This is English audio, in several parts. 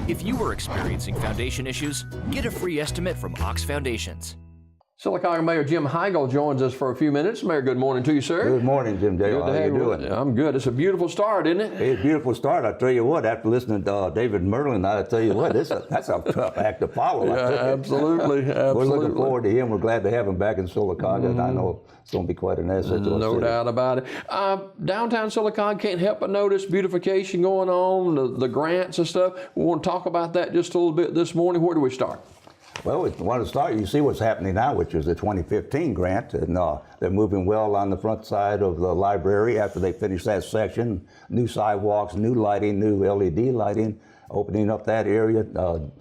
If you are experiencing foundation issues, get a free estimate from Ox Foundations. Sylacauga Mayor Jim Heigl joins us for a few minutes. Mayor, good morning to you, sir. Good morning, Jim Dale. How are you doing? I'm good. It's a beautiful start, isn't it? It's a beautiful start. I tell you what, after listening to David Merlin, I tell you what, that's a tough act to follow. Yeah, absolutely. We're looking forward to him. We're glad to have him back in Sylacauga, and I know it's going to be quite an asset to us. No doubt about it. Downtown Sylacauga, can't help but notice beautification going on, the grants and stuff. We want to talk about that just a little bit this morning. Where do we start? Well, we want to start. You see what's happening now, which is the 2015 grant, and they're moving well on the front side of the library after they finish that section. New sidewalks, new lighting, new LED lighting, opening up that area,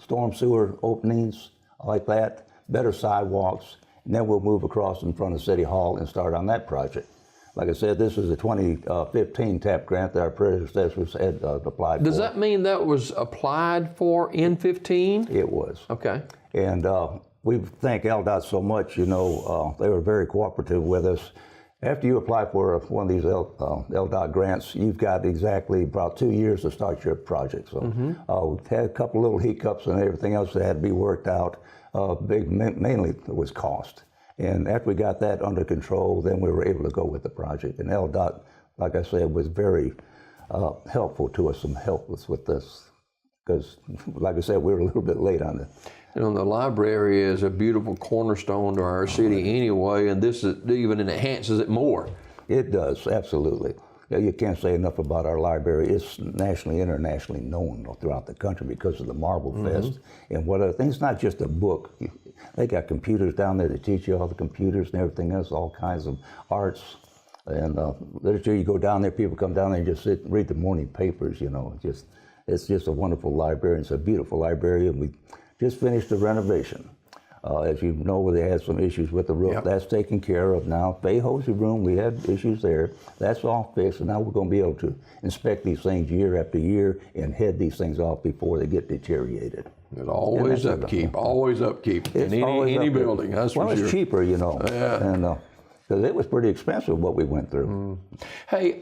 storm sewer openings like that, better sidewalks, and then we'll move across in front of City Hall and start on that project. Like I said, this is a 2015 TAP grant that our predecessors had applied for. Does that mean that was applied for in 15? It was. Okay. And we thank LDOT so much. You know, they were very cooperative with us. After you apply for one of these LDOT grants, you've got exactly about 2 years to start your project. So we've had a couple little hiccups and everything else that had to be worked out. Mainly it was cost. And after we got that under control, then we were able to go with the project. And LDOT, like I said, was very helpful to us and helped us with this. Because, like I said, we were a little bit late on it. You know, the library is a beautiful cornerstone to our city anyway, and this even enhances it more. It does, absolutely. You can't say enough about our library. It's nationally, internationally known throughout the country because of the Marble Fest and what other things. It's not just a book. They got computers down there to teach you all the computers and everything else, all kinds of arts and literature. You go down there, people come down there and just sit and read the morning papers, you know. It's just a wonderful library. It's a beautiful library, and we just finished the renovation. As you know, they had some issues with the roof. Yep. That's taken care of now. Fay-Hosey room, we had issues there. That's all fixed, and now we're going to be able to inspect these things year after year and head these things off before they get deteriorated. It's always upkeep, always upkeep in any building, that's for sure. Well, it's cheaper, you know, and because it was pretty expensive what we went through. Hey,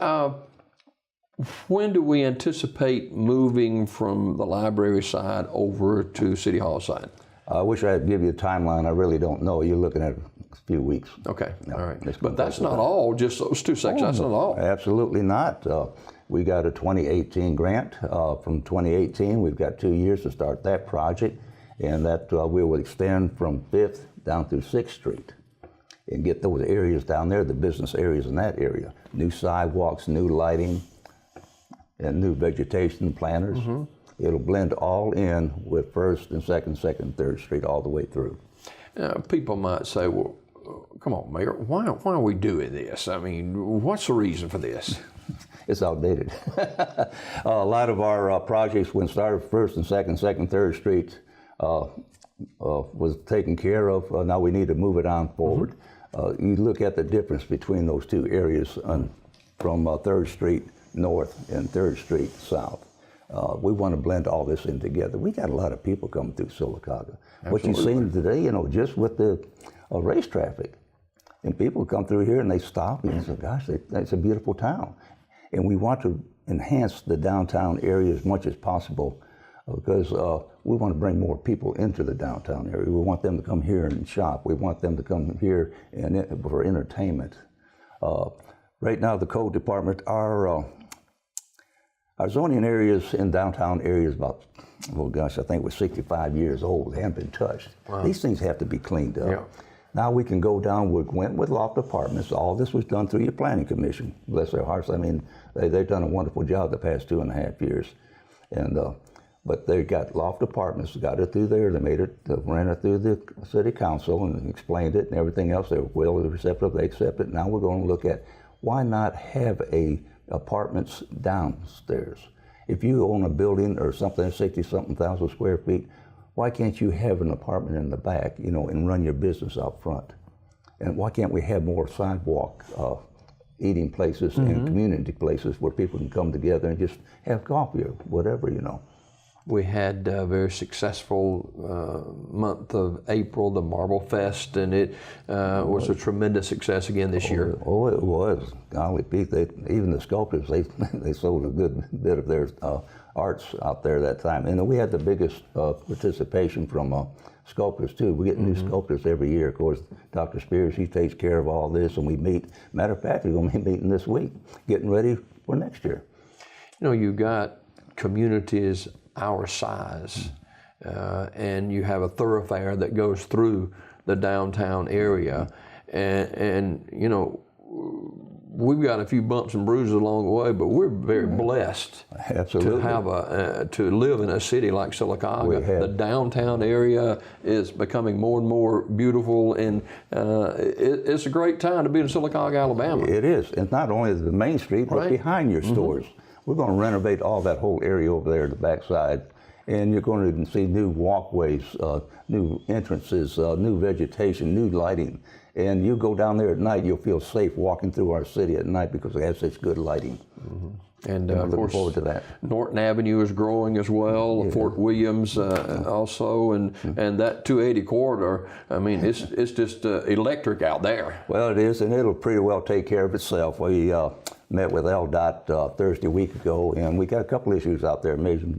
when do we anticipate moving from the library side over to City Hall side? I wish I could give you a timeline. I really don't know. You're looking at a few weeks. Okay, all right. But that's not all, just those two sections, that's not all. Absolutely not. We got a 2018 grant. From 2018, we've got 2 years to start that project, and that we will extend from 5th down through 6th Street and get those areas down there, the business areas in that area. New sidewalks, new lighting, and new vegetation planters. It'll blend all in with 1st and 2nd, 2nd, 3rd Street all the way through. People might say, well, come on, Mayor, why are we doing this? I mean, what's the reason for this? It's outdated. A lot of our projects, when started 1st and 2nd, 2nd, 3rd Street, was taken care of. Now we need to move it on forward. You look at the difference between those two areas from 3rd Street North and 3rd Street South. We want to blend all this in together. We got a lot of people coming through Sylacauga. What you've seen today, you know, just with the race traffic. And people come through here and they stop and say, gosh, it's a beautiful town. And we want to enhance the downtown area as much as possible because we want to bring more people into the downtown area. We want them to come here and shop. We want them to come here for entertainment. Right now, the code department, our zoning areas in downtown areas about, oh gosh, I think it was 65 years old. They haven't been touched. Wow. These things have to be cleaned up. Yeah. Now we can go down, we went with loft apartments. All this was done through your planning commission. Bless their hearts. I mean, they've done a wonderful job the past 2.5 years. And but they got loft apartments, got it through there. They made it, ran it through the city council and explained it and everything else. They were well receptive, they accepted it. Now we're going to look at why not have apartments downstairs. If you own a building or something, 60-something thousand square feet, why can't you have an apartment in the back, you know, and run your business out front? And why can't we have more sidewalk eating places and community places where people can come together and just have coffee or whatever, you know? We had a very successful month of April, the Marble Fest, and it was a tremendous success again this year. Oh, it was. Golly, Pete, even the sculptors, they sold a good bit of their arts out there that time. And we had the biggest participation from sculptors, too. We get new sculptors every year. Of course, Dr. Spears, he takes care of all this, and we meet. Matter of fact, we're going to be meeting this week, getting ready for next year. You know, you got communities our size, and you have a thoroughfare that goes through the downtown area, and you know, we've got a few bumps and bruises along the way, but we're very blessed Absolutely. to have to live in a city like Sylacauga. The downtown area is becoming more and more beautiful, and it's a great time to be in Sylacauga, Alabama. It is. And not only the main street, but behind your stores. We're going to renovate all that whole area over there, the backside, and you're going to see new walkways, new entrances, new vegetation, new lighting. And you go down there at night, you'll feel safe walking through our city at night because it has such good lighting. And we're of looking course, forward to that. Norton Avenue is growing as well. Fort Williams also, and that 280 corridor. I mean, it's just electric out there. Well, it is, and it'll pretty well take care of itself. We met with LDOT Thursday week ago, and we got a couple issues out there. Maybe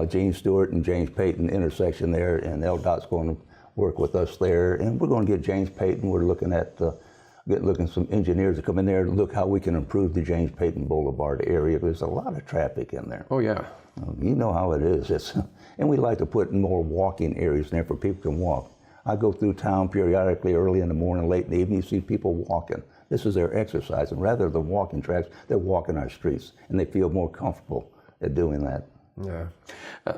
Gene Stewart and James Payton intersection there, and LDOT's going to work with us there, and we're going to get James Payton. We're looking at looking some engineers to come in there to look how we can improve the James Payton Boulevard area. There's a lot of traffic in there. Oh yeah. You know how it is. And we like to put more walking areas in there for people to walk. I go through town periodically early in the morning, late in the evening, you see people walking. This is their exercise, and rather than walking tracks, they're walking our streets, and they feel more comfortable at doing that. Yeah.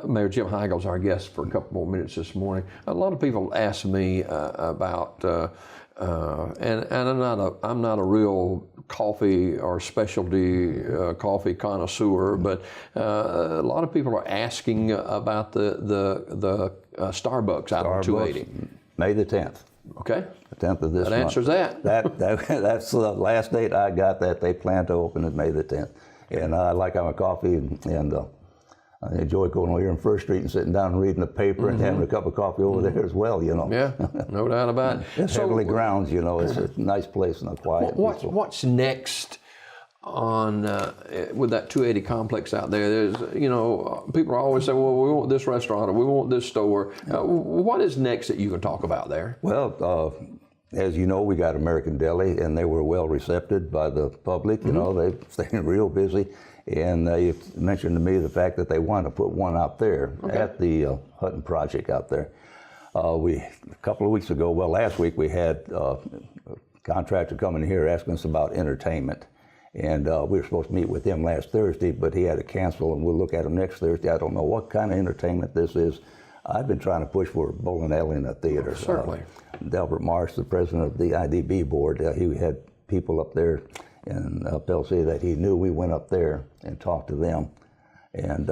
Mayor Jim Heigl's our guest for a couple more minutes this morning. A lot of people ask me about, and I'm not a real coffee or specialty coffee connoisseur, but a lot of people are asking about the Starbucks out on 280. May the 10th. Okay. The 10th of this month. That answers that. That's the last date I got that they plan to open is May the 10th. And I like my coffee, and I enjoy going over here on First Street and sitting down and reading the paper and having a cup of coffee over there as well, you know. Yeah, no doubt about it. It's heavily grounds, you know. It's a nice place and a quiet. What's next on with that 280 complex out there? There's, you know, people always say, well, we want this restaurant or we want this store. What is next that you can talk about there? Well, as you know, we got American Deli, and they were well received by the public. You know, they staying real busy. And you mentioned to me the fact that they want to put one out there at the Hutton Project out there. A couple of weeks ago, well, last week, we had a contractor coming here asking us about entertainment. And we were supposed to meet with him last Thursday, but he had to cancel, and we'll look at him next Thursday. I don't know what kind of entertainment this is. I've been trying to push for a bowling alley in a theater. Certainly. Delbert Marsh, the president of the IDB board, he had people up there in Pell City that he knew. We went up there and talked to them and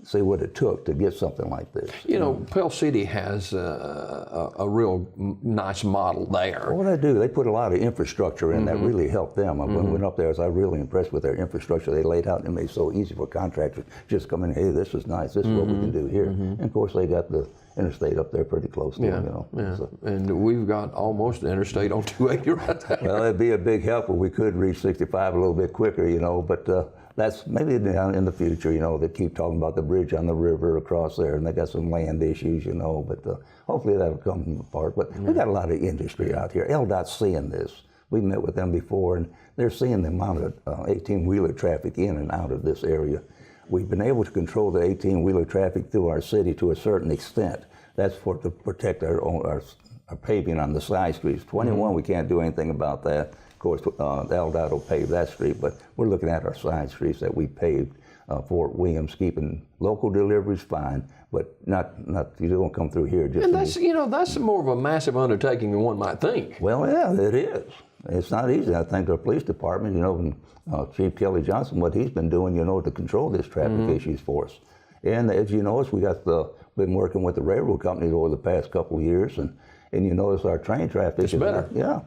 see what it took to get something like this. You know, Pell City has a real nice model there. What they do, they put a lot of infrastructure in that really helped them. When we went up there, I was really impressed with their infrastructure they laid out, and it made it so easy for contractors just come in, hey, this is nice, this is what we can do here. And of course, they got the interstate up there pretty close to them, you know. Yeah. So. And we've got almost the interstate on 280 right there. Well, it'd be a big help if we could reach 65 a little bit quicker, you know, but that's maybe down in the future, you know. They keep talking about the bridge on the river across there, and they got some land issues, you know, but hopefully that'll come apart. But we got a lot of industry out here. LDOT's seeing this. We met with them before, and they're seeing the amount of 18-wheeler traffic in and out of this area. We've been able to control the 18-wheeler traffic through our city to a certain extent. That's to protect our paving on the side streets. 21, we can't do anything about that. Of course, LDOT will pave that street, but we're looking at our side streets that we paved. Fort Williams, keeping local deliveries fine, but not you don't come through here just. And that's, you know, that's more of a massive undertaking than one might think. Well, yeah, it is. It's not easy. I think our police department, you know, and Chief Kelly Johnson, what he's been doing, you know, to control this traffic issues for us. And as you notice, we got been working with the railroad companies over the past couple of years, and you notice our train traffic is better. Yeah.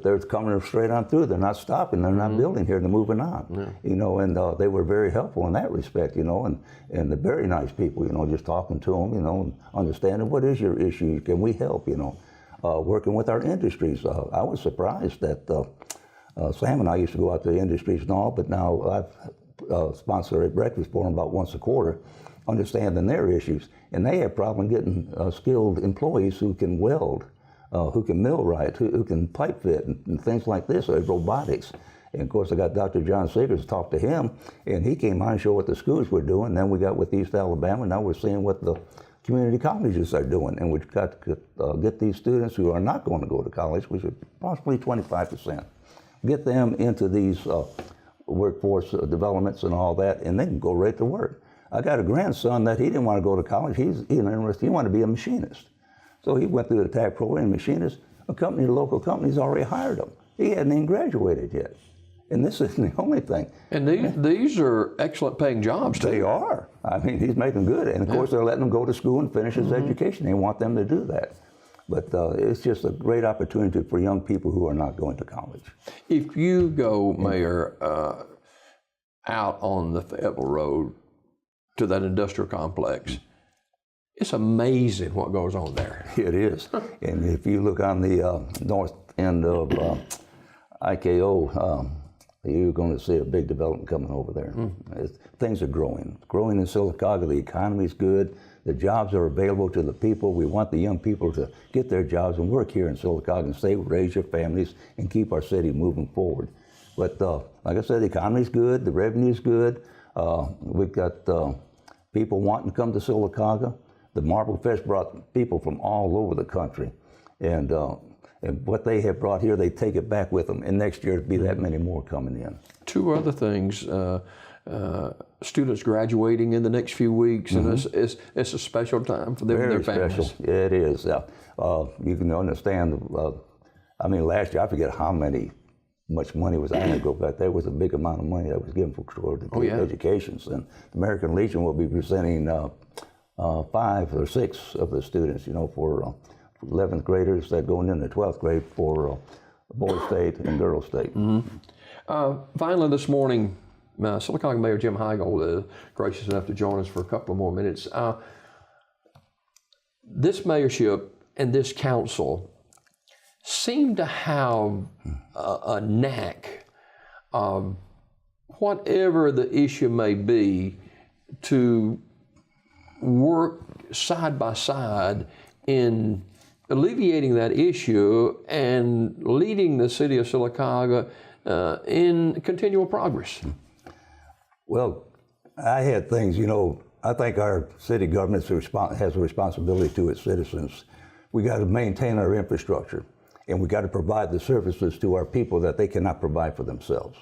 they're coming straight on through. They're not stopping. They're not building here. They're moving on. You know, and they were very helpful in that respect. You know, and they're very nice people. You know, just talking to them. You know, and understanding what is your issue. Can we help? You know, working with our industries. I was surprised that Sam and I used to go out to the industries and all, but now I've sponsored a breakfast for them about once a quarter, understanding their issues, and they have problem getting skilled employees who can weld. Who can millwright, who can pipe fit, and things like this, robotics. And of course, I got Dr. John Seegers to talk to him, and he came on and showed what the schools were doing. Then we got with East Alabama, now we're seeing what the community colleges are doing. And we've got to get these students who are not going to go to college, which is possibly 25%, get them into these workforce developments and all that, and they can go right to work. I got a grandson that he didn't want to go to college. He's interested, he wanted to be a machinist. So he went through the TAC program, machinist. A company, the local company's already hired him. He hadn't even graduated yet. And this isn't the only thing. And these are excellent paying jobs, too. They are. I mean, he's making good. And of course, they're letting him go to school and finish his education. They want them to do that. But it's just a great opportunity for young people who are not going to college. If you go, Mayor, out on the Fayetteville Road to that industrial complex, it's amazing what goes on there. It is. And if you look on the north end of IKO, you're going to see a big development coming over there. Things are growing. Growing in Sylacauga, the economy's good. The jobs are available to the people. We want the young people to get their jobs and work here in Sylacauga and stay, raise your families, and keep our city moving forward. But like I said, the economy's good, the revenue's good. We've got people wanting to come to Sylacauga. The Marble Fest brought people from all over the country, and what they have brought here, they take it back with them, and next year it'll be that many more coming in. Two other things, students graduating in the next few weeks, and it's a special time for them Very and their families. Special. Yeah, it is. You can understand, I mean, last year, I forget how much money was, I go back, there was a big amount of money that was given for the educations, and the American Legion will be presenting 5 or 6 of the students, you know, for 11th graders that going into 12th grade for boys state and girls state. Finally this morning, Sylacauga Mayor Jim Heigl is gracious enough to join us for a couple of more minutes. This mayorship and this council seem to have a knack of, whatever the issue may be, to work side by side in alleviating that issue and leading the city of Sylacauga in continual progress. Well, I had things, you know, I think our city government has a responsibility to its citizens. We got to maintain our infrastructure, and we got to provide the services to our people that they cannot provide for themselves.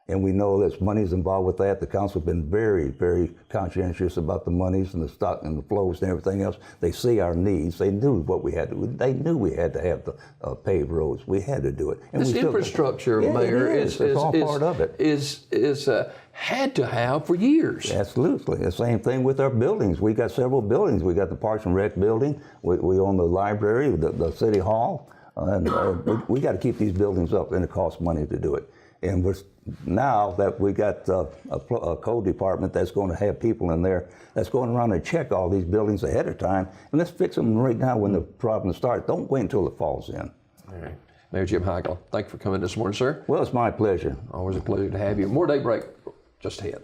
And we know there's monies involved with that. The council's been very, very conscientious about the monies and the stock and the flows and everything else. They see our needs. They knew what we had to do. They knew we had to have the paved roads. We had to do it. And this infrastructure, Mayor, it's all part of it. Is had to have for years. Absolutely. The same thing with our buildings. We got several buildings. We got the Parks and Rec building. We own the library, the city hall. And we got to keep these buildings up, and it costs money to do it. And now that we got a code department that's going to have people in there that's going around and check all these buildings ahead of time, and let's fix them right now when the problem starts. Don't wait until it falls in. All right. Mayor Jim Heigl, thank you for coming this morning, sir. Well, it's my pleasure. Always a pleasure to have you. More Daybreak just ahead.